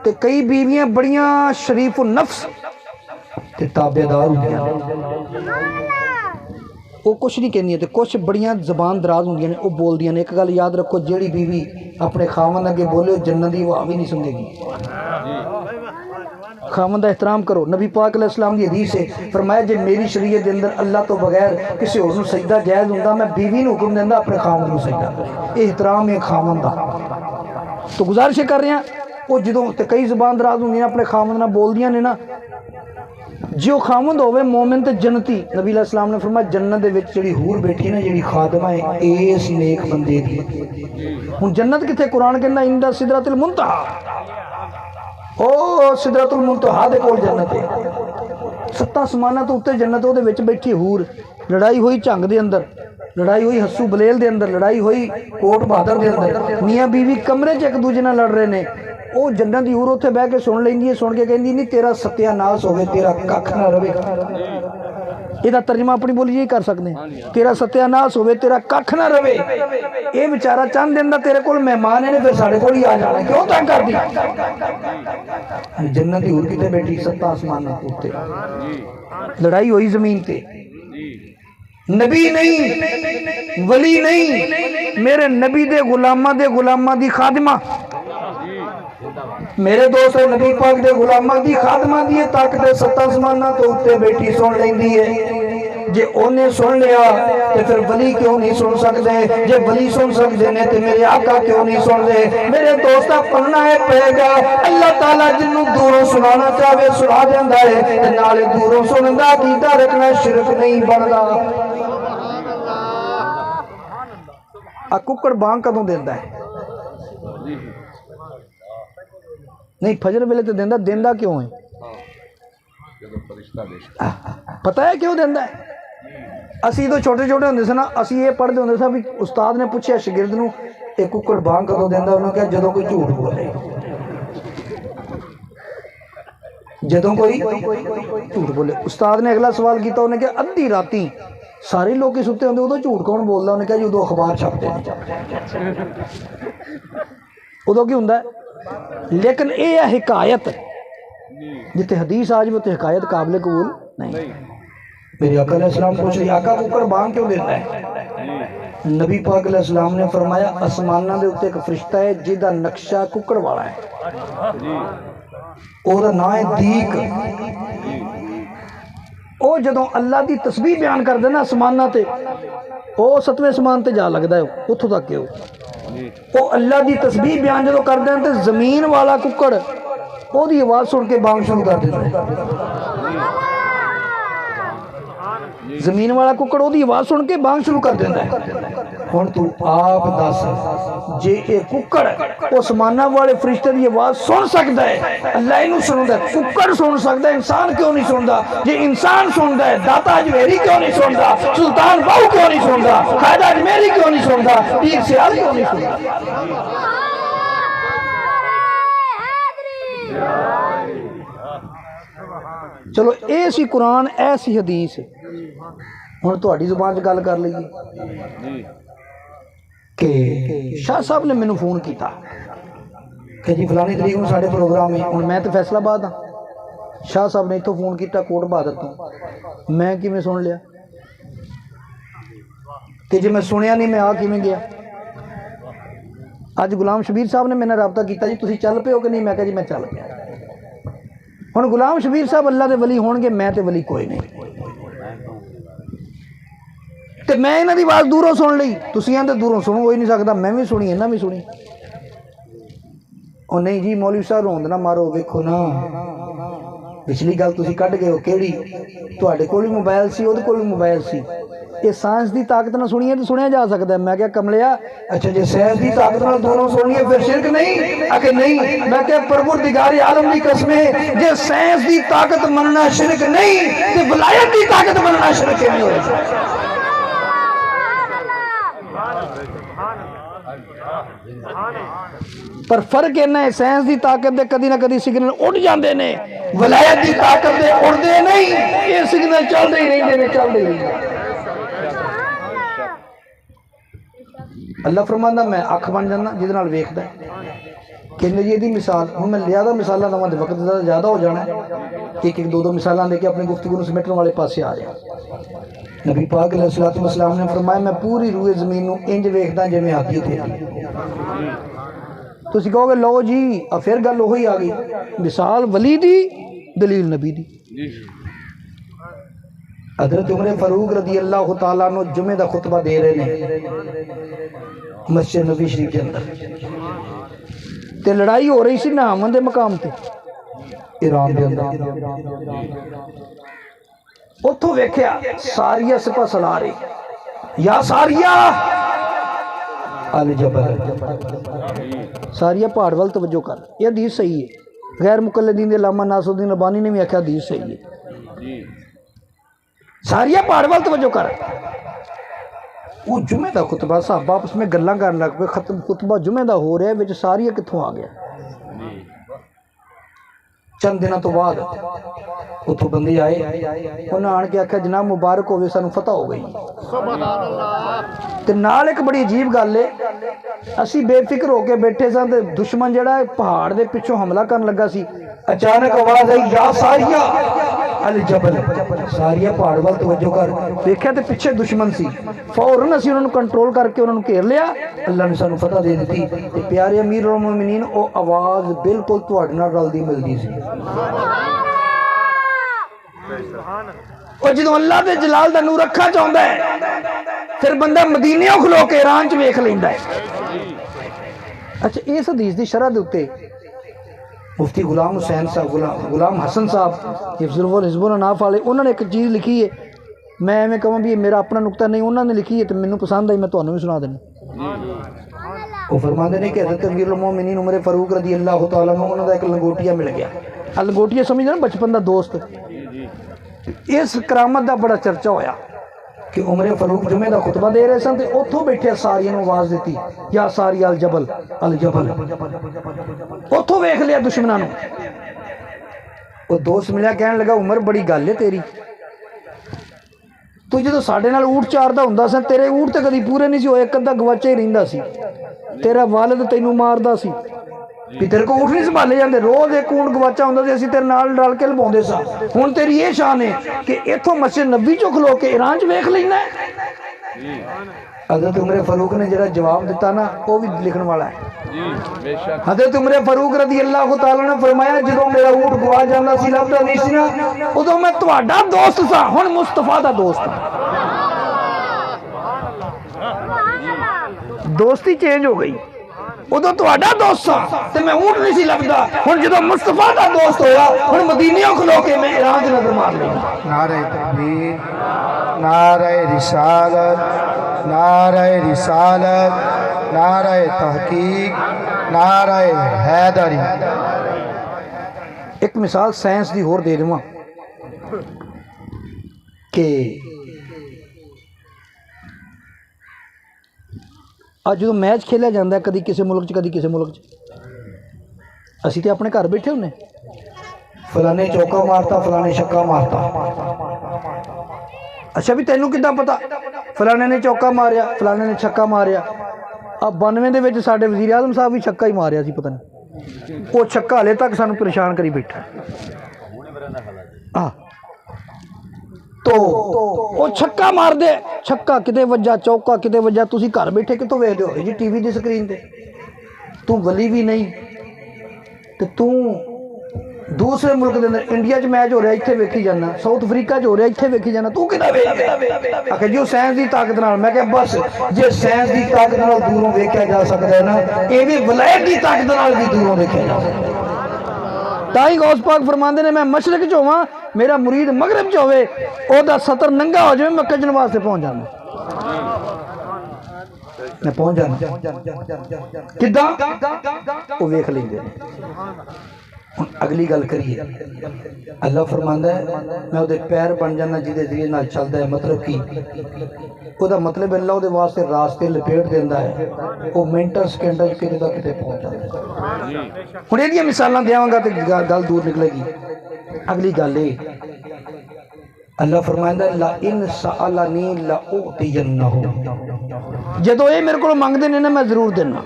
تے کئی بیویاں بڑیاں شریف النفس تے تابع دار ہوندیاں وہ کچھ نہیں کہنی ہے تے کچھ بڑیاں زبان دراز ہوندیاں نے وہ بولدیاں نے ایک گل یاد رکھو جیڑی بیوی اپنے خاوند اگے بولے جنت دی وہ بھی نہیں سمجھے گی خاوند کا احترام کرو نبی پاک علیہ السلام کی حدیث ہے فرمایا جے میری شریعت دے اندر اللہ تو بغیر کسی اور سجدہ جائز ہوندا میں بیوی نو حکم دیندا اپنے خاوند نو سجدہ کرے احترام ہے خاوند دا تو گزارش کر رہے ہیں وہ جدوں تے کئی زبان دراز ہوندیاں اپنے خاوند نال بولدیاں نے نا جو خاوند ہوئے مومن تے جنتی نبی علیہ السلام نے فرمایا جنت دے وچ جڑی حور بیٹھی نا جڑی خادمہ ہے اس نیک بندے دی ہن جنت کتے قرآن کہندا عند سدرۃ المنتہا او سدرۃ المنتہا دے کول جنت ہے 7 آسماناں تو اوتے جنت او دے وچ بیٹھی حور لڑائی ہوئی جھنگ دے اندر لڑائی ہوئی ہسو بلیل دے اندر لڑائی ہوئی کوٹ بہادر دے اندر میاں بیوی کمرے چ ایک دوجے نال لڑ رہے نے وہ جنت دی حور اتنے بہ کے سن لیندی ہے سن کے کہندی نہیں تیرا ستیہ ناس ہوگے تیرا ککھ نہ رہے یہ ترجمہ اپنی بولی یہی کر سکتے ہیں تیرا ستیہ ناس ہوگے تیرا ککھ نہ رہے یہ بیچارہ چند دن دا تیرے کول مہمان ہے پھر ساڑے کول ہی آ جانا کیوں تنگ کر دی جنت دی حور کتے بیٹھی 7 آسمان تے لڑائی ہوئی زمین تے نبی نہیں ولی نہیں میرے نبی دے غلامہ دی خادمہ میرے دوست نبی پاک دے غلامہ دی خادمہ دی طاقت 7 آسماناں تو اتے بیٹھی سن لیندی ہے جے اونے سن لیا تے پھر ولی کیوں نہیں سن سکدے جے ولی سن سکدے نے تے میرے آقا کیوں نہیں سن دے میرے دوستا پڑھنا ہے پے گا اللہ تعالیٰ جنوں دوروں سنانا چاہے سنا دیندا ہے تے نالے دوروں سندا عقیدہ رکھنا شرک نہیں بندا ککڑ بانگ کدوں دیندا ہے نہیں فجر ویلے تو دینا، دینا کیوں ہے؟ پتہ ہے کیوں دینا ہے؟ اسی تو چھوٹے چھوٹے ہوندے سن نا، اسی یہ پڑھتے ہوندے سن بھی استاد نے پوچھیا شاگرد نو ایک ککڑ بانگ کدوں دینا، انہوں نے کہا جدوں کوئی جھوٹ بولے، جدوں کوئی جھوٹ بولے۔ استاد نے اگلا سوال کیتا، انہوں نے کہا ادھی راتی سارے لوگ ستے ہوندے ادوں جھوٹ کون بولدا؟ انہوں نے کہا جی ادوں اخبار چھپتے ہیں، ادوں کی ہوندا ہے۔ لیکن یہ ہے حکایت، جتے حدیث آج وہ تے حکایت قابل قبول نہیں۔ میرے آقا علیہ السلام پوچھ رہی آقا ککڑ بانگ کیوں دیتا ہے؟ نبی پاک علیہ السلام نے فرمایا آسمانہ دے اوتے ایک فرشتہ ہے جہدا نقشہ ککڑ والا ہے، اور نام ہے دیک۔ او جدوں اللہ دی تسبیح بیان کر دینا آسمانہ تے، او 7ویں آسمان تے جا لگدا ہے، اتھوں تک کہ او اللہ دی تسبیح بیان جدوں کر دیں تے زمین والا ککڑ او دی آواز سن کے بانگ شروع کر دیتا ہے، زمین والا ککڑ او دی آواز سن کے بانگ شروع کر دیتا ہے۔ ہن تو آپ دس جے اے ککڑ آسمانہ والے فرشتے دی آواز سن سکدا ہے، اللہ اینو سندا ہے، ککڑ سن سکدا ہے، انسان کیوں نہیں سندا؟ جے انسان سندا ہے داتا اجمیری کیوں نہیں سندا؟ سلطان باہو کیوں نہیں سندا؟ خواجہ اجمیری کیوں نہیں سندا؟ پیر سیال کیوں نہیں سندا؟ چلو اے سی قرآن اے سی حدیث، ہن تہاڈی زبان چ گل کر لئیے کہ شاہ صاحب نے مینوں فون کیتا کہ جی فلانی تاریخ میں ساڈے پروگرام ہے، ہن میں تو فیصلہ آباد ہاں، شاہ صاحب نے اتوں فون کیتا کوٹ بہادر تو، میں کیویں سن لیا؟ کہ جی میں سنیا نہیں میں آ کیویں گیا؟ اج غلام شبیر صاحب نے میرے نال رابطہ کیتا جی تسی چل پے ہو کہ نہیں؟ میں کہا جی میں چل پیا۔ ہن غلام شبیر صاحب اللہ دے ولی ہون گے، میں تے ولی کوئی نہیں، تے میں انہاں دی آواز دوروں سن لئی، تسی آندے دوروں سنو ہوئی نہیں سکدا، میں بھی سنی انہاں بھی سنی۔ او نہیں جی مولوی صاحب روند نہ مارو، ویکھو نا پچھلی گل تسی کڈ گئے ہو کیڑی؟ تواڈے کول بھی موبائل سی، اودے کول بھی موبائل سی، یہ سائنس دی طاقت نہ سنیے تو سنیا جا سکتا ہے۔ میں کہا کملیا اچھا جی سائنس دی طاقت نہ دونوں سنیے پھر شرک نہیں؟ اگر نہیں، میں کہا پروردگار عالم دی قسم ہے جے سائنس دی طاقت مننا شرک نہیں تے ولایت دی طاقت مننا شرک نہیں ہوئے۔ پر فرق اینا ہے سائنس دی طاقت دے کدی نہ کدی سگنل اڑ جاندے نے، ولایت دی طاقت دے اڑدے نہیں، یہ سگنل چل رہی نہیں دے چل رہی نہیں۔ اللہ فرماندا میں اکھ بن جانا جہدے نال ویکھدا ہے۔ کہ یہ دی مثال ہوں میں زیادہ مثالاں دواں تے وقت زیادہ ہو جانا ہے، ایک ایک دو دو مثالاں دے کے اپنی گفتگو نوں سمیٹن والے پاسے آ رہے ہیں۔ نبی پاک علیہ الصلوۃ والسلام نے فرمایا میں پوری روئے زمین نوں انج ویکھدا جویں ہاتھی تھے۔ تسی کہو گے لو جی پھر گل وہی آ گئی، مثال ولی دی دلیل نبی دی۔ حضرت عمر فاروق رضی اللہ تعالیٰ عنہ جمعہ دا خطبہ دے رہے ہیں مسجد نبی شریف کے اندر، تے لڑائی ہو رہی سی نہامن دے مقام تے ایران دے اندر۔ اتھوں ویکھیا ساریہ سپہ سالار یا ساریہ آل جبل، ساریہ پہاڑ وال توجہ کر، یہ حدیث صحیح ہے، غیر مقلدین دے علامہ ناصر الدین البانی نے بھی آکھیا حدیث صحیح ہے۔ ساریہ پہاڑ وال توجہ کر، وہ جمعہ دا خطبہ صحابہ آپس میں گلاں کرن لگ پے، ختم خطبہ جمعہ دا ہو رہا ہے وچ ساریہ کتھوں آ گیا؟ چند دنوں تو بعد اتھوں بندے آئے، انہاں آن کے آکھیا جناب مبارک ہوئے سانوں فتح ہو گئی۔ تے نال ایک بڑی عجیب گل ہے، اسی بے فکر ہو کے بیٹھے سن تے دشمن جڑا پہاڑ دے پچھوں حملہ کرن لگا سی، اچانک آواز آئی یا ساریہ الجبل، ساریہ پہاڑ وال توجہ کر، دیکھا تے پیچھے دشمن سی، فوراً اسی انہوں نے کنٹرول کر کے انہوں نے گھیر لیا، اللہ نے سانوں فتح دے دیتی۔ تے پیارے امیر المومنین او آواز بالکل تواڈے نال رلدی ملدی سی۔ اور جدوں اللہ دے جلال دا نور رکھا چاہندا ہے پھر بندہ مدینیوں کھلو کے ایران چ ویکھ لیندا ہے۔ اچھا اس حدیث دی شرح دے اوتے مفتی غلام حسین صاحب غلام حسن صاحب حفظ حزب الاناف والے انہوں نے ایک چیز لکھی ہے، میں ایویں کہوں بھی میرا اپنا نقطہ نہیں، انہوں نے لکھی ہے تو مینوں پسند آئی، میں تانوں بھی سنا دینا۔ وہ فرماتے ہیں کہ حضرت امیر المومنین عمر فاروق رضی اللہ تعالیٰ عنہ انہوں نے ایک لنگوٹیا مل گیا. لنگوٹیا سمجھنا بچپن دا دوست. اس کرامت دا بڑا چرچا ہویا کہ عمر فاروق جمعے دا خطبہ دے رہے سن تے اتھوں بیٹھے ساریاں نوں آواز دیتی یا ساری الجبل الجبل. اتھوں ویکھ لیا دشمناں نوں. وہ دوست ملیا کہنے لگا عمر بڑی گل ہے تیری, تو جدو ساڈے نال اونٹ چاردا ہوندا سی تیرے اونٹ تے کدی پورے نہیں سی ہوئے, ایک ادھا گواچا ہی رہندا سی. تیرا والد تینوں ماردا سی بھی تیرے کو اونٹ نہیں سنبھالے جاندے, روز ایک اونٹ گواچا ہوندا سی اسی تیرے نال ڈال کے لباؤندے سا. ہن تیری یہ شان ہے کہ ایتھوں مسجد نبی چوں کھلو کے ایران چ ویکھ لینا ہے. حضرت عمر فاروق نے جڑا جواب دیتا نا وہ بھی لکھن والا ہے. حضرت عمر فاروق رضی اللہ تعالیٰ نے فرمایا جدوں میرا اونٹ گوا جانا سی لبدا نہیں سی نا ادوں میں تہاڈا دوست سا, ہن مصطفیٰ دا دوست ہاں. دوستی چینج ہو گئی. ادو تہاڈا دوست سا تے میں اونٹ نہیں سی لبدا, ہن جدوں مصطفیٰ دا دوست ہویا ہن مدینیوں کھلو کے میں ایران دی نظر مار لئی. نعرہ تکبیر, نعرہ رسالت, نعرہ رسالت, نعرہ تحقیق, نعرہ حیدری. ایک مثال سائنس دی ہور دے دواں کہ آج جو میچ کھیلیا جاندہ ہے کدی کسی ملک چ کدی کسی ملک چ, اسی تے اپنے گھر بیٹھے ہونے فلانے چوکا مارتا فلانے چھکا مارتا. اچھا بھی تینوں کداں پتا فلانے نے چوکا ماریا فلانے نے چھکا ماریا. اب 92 دے وچ ساڈے وزیر اعظم صاحب بھی چھکا ہی ماریا سی, پتہ نہیں وہ چھکا ہلے تک سانوں پریشان کری بیٹھا. تو وہ چھکا مار دے, چھکا کتے وجہ چوکا کتے وجہ, تسی گھر بیٹھے کتوں ویکھ دے ہو جی ٹی وی دی سکرین تے. تو ولی بھی نہیں تے تو دوسرے ملک دے اندر انڈیا چ میچ ہو رہا ایتھے ویکھی جانا, ساؤتھ افریقہ چ ہو رہا ایتھے ویکھی جانا, تو کداں ویکھ آکھے جی سائنس دی طاقت نال. میں کہ بس جے سائنس دی طاقت نال دوروں ویکھیا جا سکدا ہے نا ایویں ولایت دی طاقت نال بھی دوروں ویکھیا جا سکدا ہے. تائی غوث پاک فرماندے نے میں مشرق چ ہوواں میرا مرید مغرب چ ہوئے او دا سطر ننگا ہو جائے میں کجن واسطے پہنچ جانا, میں پہنچ جانا کداں وہ ویکھ لیں گے. اگلی گل کریے, اللہ فرماندا ہے میں وہ پیر بن جانا جہدے ذریعے نال چلدا ہے. مطلب کی وہ دا مطلب اللہ وہ واسطے راستے لپیٹ دیندا ہے, وہ منٹاں سیکنڈاں کتے دا کتے پہنچ جاندا ہے. ہن یہ مثالاں دیاں گا تے گل دور نکلے گی. اگلی گل ہے اللہ فرمائندا ہے لا ان سالنی لا اعطینہ, جدوں اے میرے کو منگدے نے نا میں ضرور دینا.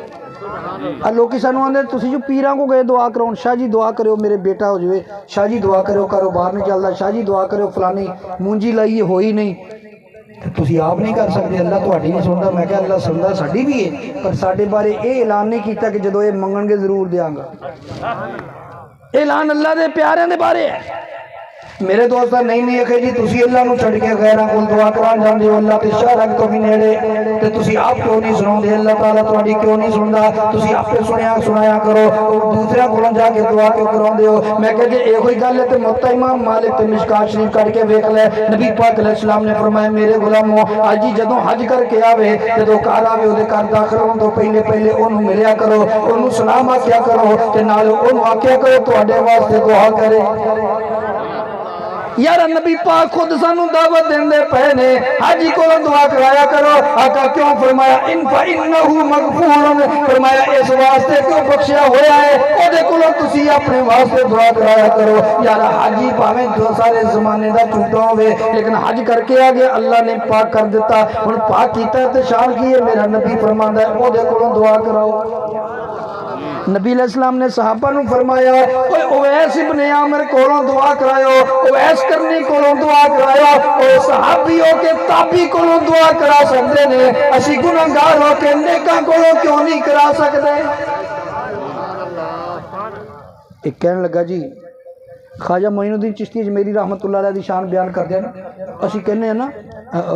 لوکی سانو آندے تسی جو پیراں کو گئے دعا کرو, شاہ جی دعا کرو میرے بیٹا ہو جائے, شاہ جی دعا کرو کاروبار نہیں چلدا, شاہ جی دعا کرو فلانی مونجی لائی ہوئی نہیں. تسی آپ نہیں کر سکتے, اللہ تہاڈی نہیں سندا. میں کہ اللہ سندا ساڈی بھی ہے, پر ساڈے بارے اے اعلان نہیں کیتا کہ جدوں اے منگن گے ضرور دیاں گا. اعلان اللہ دے پیاریاں دے بارے ہے. میرے دوستاں نہیں کہ جی تسی اللہ نو چھڑ کے غیراں کول دعا کران جاندے ہو, اللہ تے شاہ رنگ تو بھی نیڑے تے تسی آپ کیوں نہیں سناؤندے, اللہ تعالیٰ تہاڈی کیوں نہیں سندا, تسی آپ سنایا کرو, دوسرے کولوں جا کے دعا کیوں کراندے ہو. میں کہ جی ایہو ہی گل ہے تے موتا امام مالک تے مشکات شریف کر کے ویکھ لے. نبی پاک علیہ السلام نے فرمایا میرے غلامو اج جدوں حج کر کے آوے جدوں گھر آوے اودے گھر داخل ہون تو پہلے اونوں ملیا کرو, اونوں سلام آکھیا کرو تے نال اونوں آکھیا کرو تہاڈے واسطے دعا کرے. یار نبی پاک خود سانو دعوت دیندے پے نے حاجی کو دعا کرایا کرو. آقا کیوں فرمایا ان فانه مغفور, فرمایا اس واسطے کیوں بخشیا ہویا ہے اودے کولوں تسی اپنے واسطے دعا کرایا کرو. یار حاجی بھاویں جو سارے زمانے دا جھوٹا ہوے لیکن حج کر کے آ گیا اللہ نے پاک کر دیتا. ہن پاک کیتا تے شان کی ہے, میرا نبی فرماندا ہے اودے کولوں دعا کراؤ. نبی علیہ السلام نے صحابہ نو فرمایا اوے اویس ابن عامر کولوں دعا کرایو, اویس کرنی کولوں دعا کرایو, او صحابیوں کے تابعی کولوں دعا کرا سکدے نے, اسی گناہگار ہو کے نیکاں کولوں کیوں نہیں کرا سکدے. ایک کہنے لگا جی خواجہ معین الدین چشتی اجمیری رحمت اللہ علیہ دی شان بیان کر دیا نا, اسی کہنے ہیں نا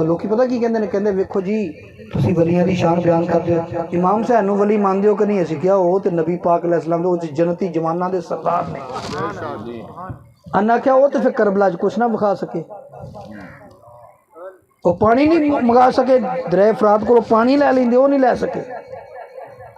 لوکی پتہ کی کہندے نے, کہندے ویکھو جی تسی ولیاں دی شان بیان کر دیو, امام حسین نو ولی مان دیو کہ نہیں. اسی کیا وہ تے نبی پاک علیہ السلام دے جنتی جواناں دے سردار نے. انا کیا وہ تے پھر کربلا چ کچھ نہ بکھا سکے, وہ پانی نہیں منگا سکے, دریا فرات کو پانی لے لیندے وہ نہیں لے سکے.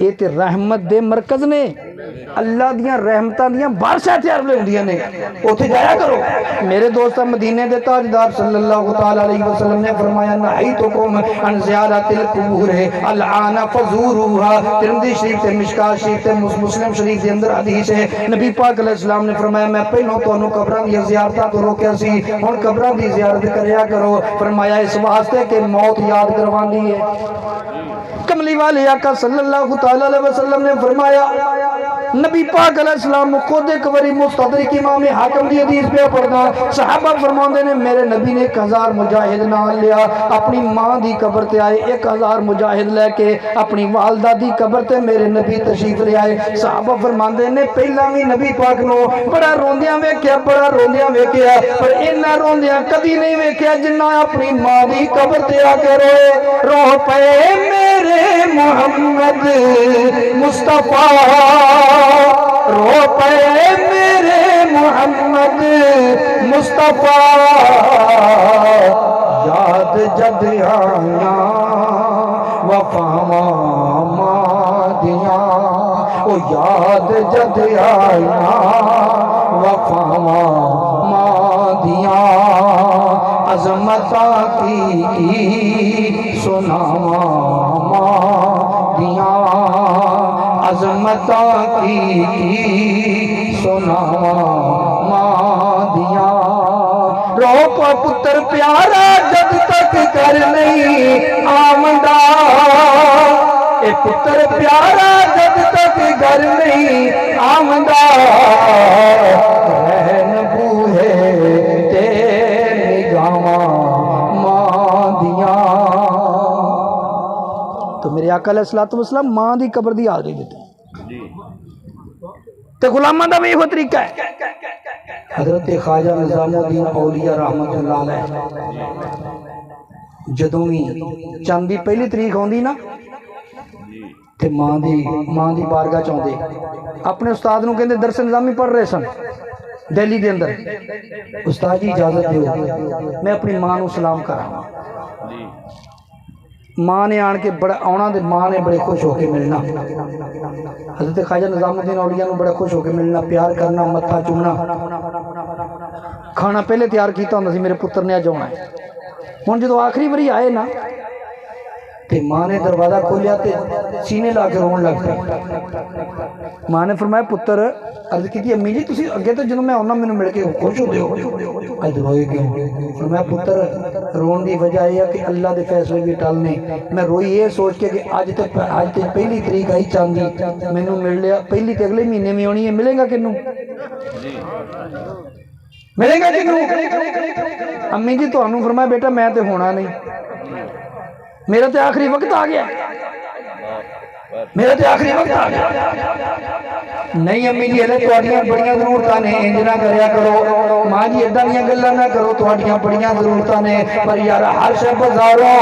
یہ تے رحمت دے مرکز نے، اللہ دیاں رحمتاں دیاں بارشاں تیار ہوندیاں نے، اوتھے جایا کرو۔ میرے دوست مدینے دے تاجدار صلی اللہ تعالی علیہ وسلم نے فرمایا نہیتکم عن زیارت القبور الان فزوروها، ترمذی شریف تے مشکات شریف تے مسلم شریف دے اندر حدیث ہے، نبی پاک علیہ السلام نے فرمایا میں پہلوں تانوں قبراں دی زیارتاں تو روکیا سی، ہن قبراں دی زیارت کریا کرو۔ فرمایا اس واسطے کہ موت یاد کرواندی ہے۔ کملی والے آقا صلی اللہ تعالی علیہ وسلم نے فرمایا، نبی پاک علیہ السلام خود ایک باری مستدرک امام حاکم دی حدیث پہ پڑھنا، صحابہ فرماندے نے میرے نبی نے 1000 مجاہد نال لیا، اپنی ماں دی قبر تے آئے، 1000 مجاہد لے کے اپنی والدہ دی قبر تے میرے نبی تشریف لے آئے۔ صحابہ فرماندے نے پہلا بھی نبی پاک نو بڑا روندیاں ویکھیا، بڑا روندیاں ویکھیا، پر انہاں روندیاں کدی نہیں ویکھیا جنہ اپنی ماں دی قبر تے آ کے روئے۔ رو پے میرے محمد مصطفیٰ، رو پے میرے محمد مصطفیٰ، یاد جد آیا وفاواں مادیاں، او یاد جد آیا وفاواں مادیاں، عظمتاں کی سناواں مادیاں، عظمتاں کی سناواں مادیاں۔ رو پتر پیارا جد تک کر نہیں آمدہ، اے پتر پیارا جد تک گھر نہیں آمدہ، رہن بوہے تے نگاواں مادیاں۔ تو میرے آقا علیہ السلام ماں دی قبر دی حاضری دیتے تے غلاماں دا بھی یہ طریقہ ہے۔ حضرت خواجہ نظام الدین اولیاء رحمت اللہ علیہ جدوں بھی چند دی پہلی تاریخ ہوندی نا تے ماں دی بارگاہ چاہندے، اپنے استاد نو کہندے درس نظامی پڑھ رہے سن دہلی دے اندر، استاد جی اجازت دیو میں اپنی ماں نو سلام کراں۔ ماں نے آن کے بڑا آنا دے، ماں نے بڑے خوش ہو کے ملنا، حضرت خواجہ نظام الدین اولیاء نے بڑے خوش ہو کے ملنا، پیار کرنا، متھا چومنا، کھانا پہلے تیار کیتا ہوندا سی میرے پتر نے اج آنا ہے۔ ہن جدوں آخری باری آئے نا تے ماں نے دروازہ کھولیا تے سینے لا کے رون لگ پئی۔ ماں نے فرمایا پتر، عرض کی امی جی تسی اگے تو جدوں میں آنا مینوں مل کے خوش ہوندے ہو، اج روئے کیوں؟ فرمایا پتر رون دی وجہ یہ ہے کہ اللہ دے فیصلے بھی ٹالنے، میں روئی یہ سوچ کے کہ اج تے پہلی تاریخ آئی چاندی مینوں مل لیا، پہلی تے اگلے مہینے میں ہونی ہے، ملے گا کنوں؟ ملے گا کنوں؟ امی جی تانوں فرمایا بیٹا میں تے ہونا نہیں، میرا تے آخری وقت آ گیا، میرا تے آخری وقت آ گیا۔ نہیں امی جی ہلے تہاڈیاں بڑیاں ضرورتاں نے، انج نہ کریا کرو ماں جی، اداں دیاں گلاں نہ کرو، تہاڈیاں بڑیاں ضرورتاں نے، پر یار ہر شے بازاروں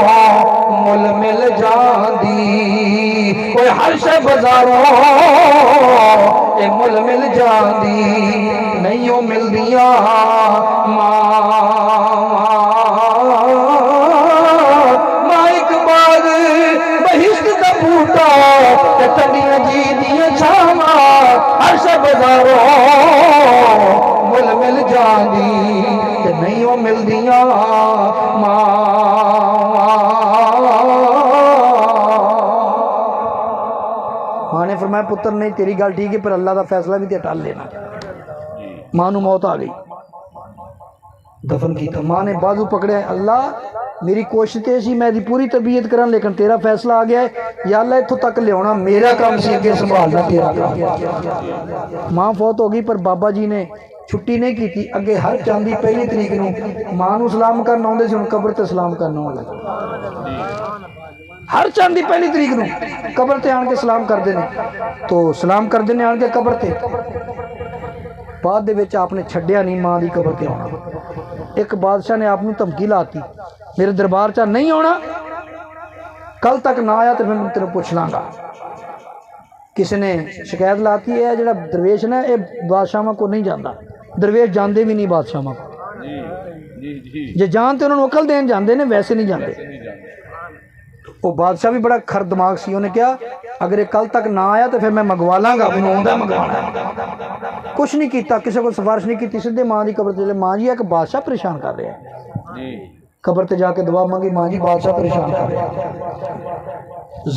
مل مل جاندی، اوے ہر شے بازاروں اے مل مل جاندی، نہیں او ملدیاں بہشت دا بوٹا تے ٹنڈیاں جی دیاں چھاواں، ہر شے بازاروں مل مل جاندی تے نہیں او ملدیاں ماں۔ ماں نے فرمایا پتر نہیں تیری گل ٹھیک ہے، پر اللہ دا فیصلہ بھی تے ٹال لینا۔ ماں نو موت آ گئی، دفن کیتا۔ ماں نے بازو پکڑے، اللہ میری کوشش تے سی میں دی پوری طبیعت کرن، لیکن تیرا فیصلہ آ گیا ہے، یا اللہ اتھوں تک لے آنا میرا کام سی، اگے سنبھالنا تیرا کام۔ ماں فوت ہو گئی پر بابا جی نے چھٹی نہیں کی تھی، اگے ہر چاندی پہلی تاریخ نو ماں نو سلام کرنا ہوندے سی، ہن قبر تے سلام کرنا ہوندا، ہر چاندی پہلی تاریخ نو قبر تے آن کے سلام کردے نے، تو سلام کردے نے آن کے قبر تے۔ بعد دے وچ آپ نے چھڈیا نہیں ماں دی قبر تے آنا۔ ایک بادشاہ نے آپ نے دھمکی لاتی میرے دربار چا نہیں ہونا، کل تک نہ آیا تو میں تیرے پوچھ لاں گا۔ کسی نے شکایت لاتی ہے جڑا درویش نے یہ بادشاہ کو نہیں جاندا، درویش جاندے بھی نہیں بادشاہ کو، جے جانتے انہوں نے عقل دین جاندے نے، ویسے نہیں جاندے۔ وہ بادشاہ بھی بڑا کھر دماغ سی، انہوں نے کیا اگر یہ کل تک نہ آیا تو پھر میں منگوا لاں گا، مینوں آਉਂਦਾ منگوانا۔ کچھ نہیں کیتا، کسی کو سفارش نہیں کی، سیدھے ماں دی قبر تے چلے۔ ماں جی ایک بادشاہ پریشان کر رہا ہے، قبر تے جا کے دعا مانگی، ماں جی بادشاہ پریشان کر رہا ہے۔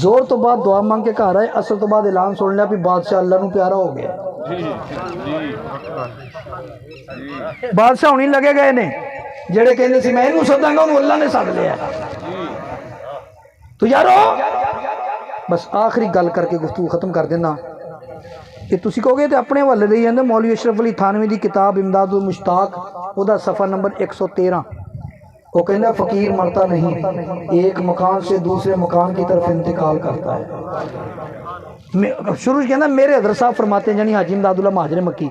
زور تو بعد دعا مانگ کے گھر آئے، اثر تو بعد اعلان سن لیا بھی بادشاہ اللہ نو پیارا ہو گیا۔ بادشاہ ہونی لگے گئے نے جڑے کہندے سی میں انہوں سداں گا، انہوں اللہ نے سد لیا۔ تو یارو بس آخری گل کر کے گفتگو ختم کر دینا، کہ تسی کہو گے تو اپنے حوالے دے جاندے مولوی اشرف علی تھانوی دی کتاب امداد المشتاق، او دا صفحہ نمبر 113، وہ کہنا فقیر مرتا نہیں، ایک مکان سے دوسرے مکان کی طرف انتقال کرتا ہے۔ شروع کہنا میرے حضرت صاحب فرماتے ہیں، یعنی حاجی امداد اللہ مہاجر مکی،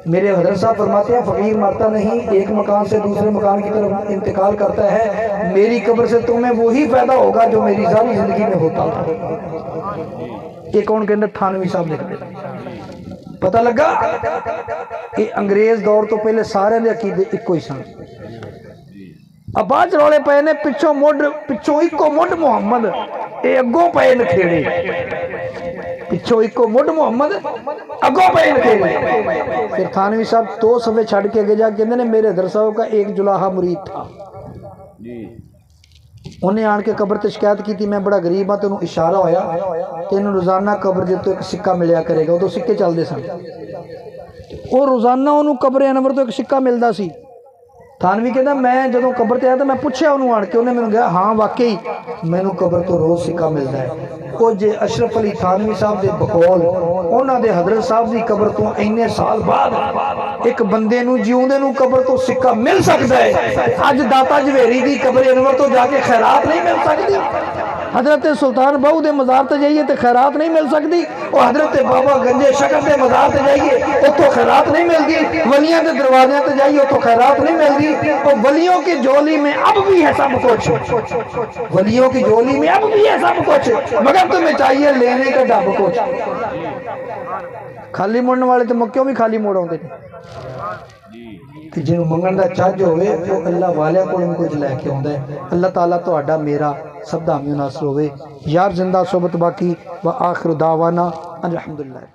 میرے حضرت صاحب فرماتے ہیں فقیر مرتا نہیں، ایک مکان سے دوسرے مکان کی طرف انتقال کرتا ہے، میری قبر سے تمہیں وہی فائدہ ہوگا جو میری ساری زندگی میں ہوتا تھا۔ یہ کون کہنا؟ تھانوی صاحب لکھتے ہیں۔ پتہ لگا کہ انگریز دور تو پہلے سارے دے عقیدے ایک ہی سن، اب بعد رولے پے نے پچھوں ایکو مڈ محمد، اے اگوں پے نکھیڑے، پچھوں ایکو مڈ محمد اگوں پے نکھیڑے۔ پھر تھانوی صاحب 2 صفحے چھڑ کے گے جا کہندے نے میرے حضرت صاحب کا ایک جلاحہ مرید تھا، انہیں آن کے قبر تے شکایت کی تھی میں بڑا غریب ہاں، تو انہوں اشارہ ہویا کہ انہوں روزانہ قبر دے تو ایک سکہ ملیا کرے گا، وہ تو سکے چل دے سن، وہ روزانہ انہوں قبر انور تو ایک سکہ ملدا سی۔ تھانوی کہتا میں جدوں قبر تے آیا تو میں پوچھیا انہوں آن کے، انہیں میں نے کہا ہاں واقعی مینوں قبر تو روز سکہ ملدا ہے۔ وہ جے اشرف علی تھانوی صاحب دے بقول انہاں دے حضرت صاحب دی قبر تو اینے سال بعد ایک بندے نو جیوندے نو قبر تو سکہ مل سکتا ہے، اج داتا جویری دی قبر انور تو جا کے خیرات نہیں مل سکتی، حضرت سلطان بہو دے مزار تے جائیے تے خیرات نہیں مل سکتی، اور حضرت بابا گنجے شکر دے مزار تے جائیے اتوں خیرات نہیں ملتی، ولیاں دے دروازے تے جائیے اتوں خیرات نہیں ملتی۔ اور ولیوں کی جولی میں اب بھی ہے سب کچھ، ولیوں کی جولی میں اب بھی ہے سب کچھ، مگر تمہیں چاہیے لینے کا ڈب کچھ۔ خالی موڑنے والے تو مکیوں بھی خالی موڑ ہوندے ہیں، کہ جنہوں منگن دا چاج ہوئے وہ اللہ والے کو ان کو جلے کے ہوندے ہیں۔ اللہ تعالیٰ تو اڈا میرا سب دا ہمیں ناصر ہوئے۔ یار زندہ صحبت باقی و آخر دعوانا الحمدللہ۔